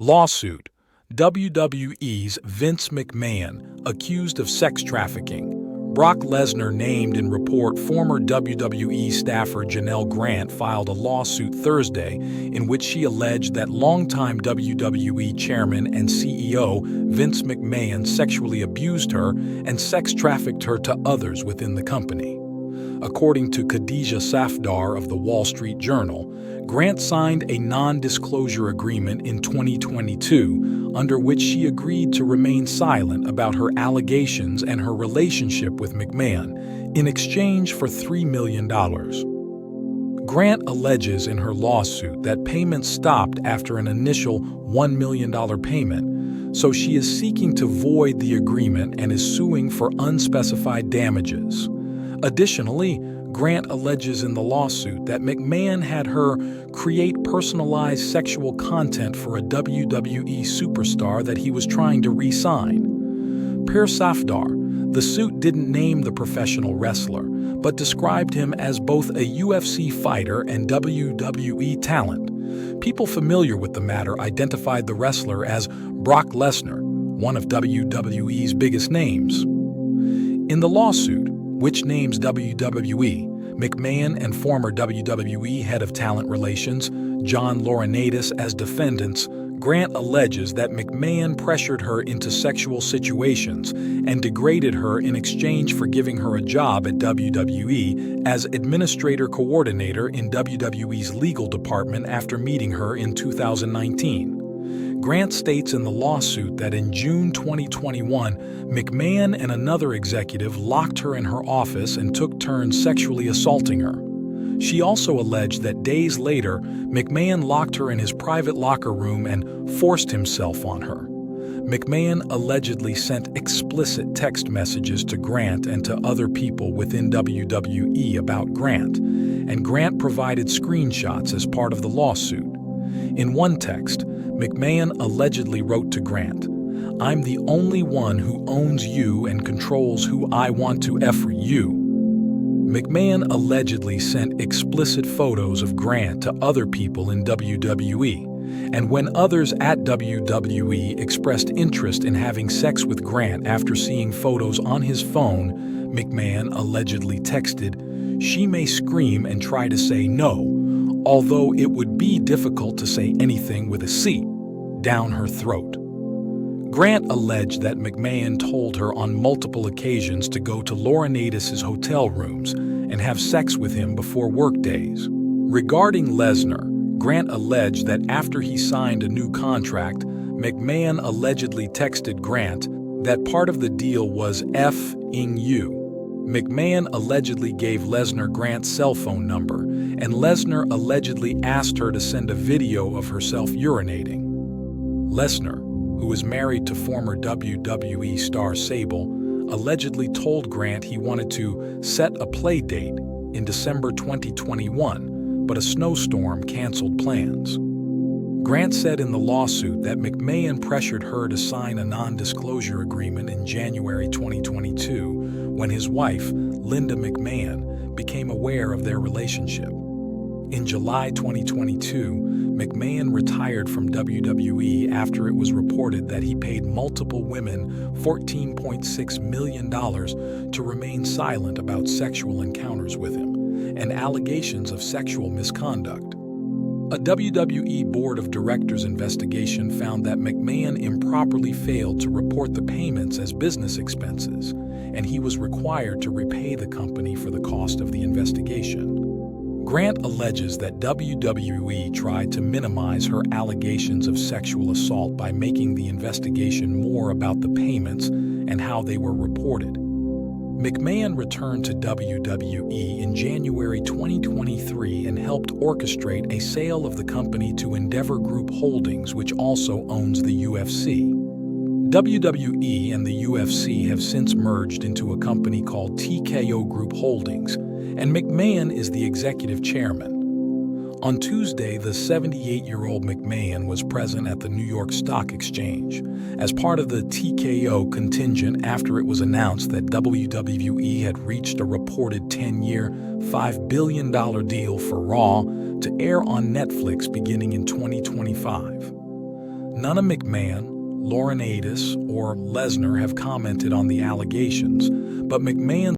Lawsuit: WWE's Vince McMahon accused of sex trafficking. Brock Lesnar named in report. Former WWE staffer Janel Grant filed a lawsuit Thursday in which she alleged that longtime WWE chairman and CEO Vince McMahon sexually abused her and sex trafficked her to others within the company. According to Khadeeja Safdar of the Wall Street Journal, Grant signed a non-disclosure agreement in 2022 under which she agreed to remain silent about her allegations and her relationship with McMahon in exchange for $3 million. Grant alleges in her lawsuit that payments stopped after an initial $1 million payment, so she is seeking to void the agreement and is suing for unspecified damages. Additionally, Grant alleges in the lawsuit that McMahon had her create personalized sexual content for a WWE superstar that he was trying to re-sign. Per Safdar, the suit didn't name the professional wrestler, but described him as both a UFC fighter and WWE talent. People familiar with the matter identified the wrestler as Brock Lesnar, one of WWE's biggest names. In the lawsuit, which names WWE, McMahon and former WWE head of talent relations, John Laurinaitis, as defendants, Grant alleges that McMahon pressured her into sexual situations and degraded her in exchange for giving her a job at WWE as administrator coordinator in WWE's legal department after meeting her in 2019. Grant states in the lawsuit that in June 2021, McMahon and another executive locked her in her office and took turns sexually assaulting her. She also alleged that days later, McMahon locked her in his private locker room and forced himself on her. McMahon allegedly sent explicit text messages to Grant and to other people within WWE about Grant, and Grant provided screenshots as part of the lawsuit. In one text, McMahon allegedly wrote to Grant, "I'm the only one who owns you and controls who I want to F you." McMahon allegedly sent explicit photos of Grant to other people in WWE, and when others at WWE expressed interest in having sex with Grant after seeing photos on his phone, McMahon allegedly texted, "She may scream and try to say no, although it would be difficult to say anything with a C, down her throat." Grant alleged that McMahon told her on multiple occasions to go to Laurinaitis' hotel rooms and have sex with him before workdays. Regarding Lesnar, Grant alleged that after he signed a new contract, McMahon allegedly texted Grant that part of the deal was F-ing you. McMahon allegedly gave Lesnar Grant's cell phone number, and Lesnar allegedly asked her to send a video of herself urinating. Lesnar, who is married to former WWE star Sable, allegedly told Grant he wanted to set a play date in December 2021, but a snowstorm canceled plans. Grant said in the lawsuit that McMahon pressured her to sign a non-disclosure agreement in January 2022 when his wife, Linda McMahon, became aware of their relationship. In July 2022, McMahon retired from WWE after it was reported that he paid multiple women $14.6 million to remain silent about sexual encounters with him and allegations of sexual misconduct. A WWE Board of Directors investigation found that McMahon improperly failed to report the payments as business expenses, and he was required to repay the company for the cost of the investigation. Grant alleges that WWE tried to minimize her allegations of sexual assault by making the investigation more about the payments and how they were reported. McMahon returned to WWE in January 2023 and helped orchestrate a sale of the company to Endeavor Group Holdings, which also owns the UFC. WWE and the UFC have since merged into a company called TKO Group Holdings, and McMahon is the executive chairman. On Tuesday, the 78-year-old McMahon was present at the New York Stock Exchange as part of the TKO contingent after it was announced that WWE had reached a reported 10-year, $5 billion deal for Raw to air on Netflix beginning in 2025. None of McMahon, Laurinaitis, or Lesnar have commented on the allegations, but McMahon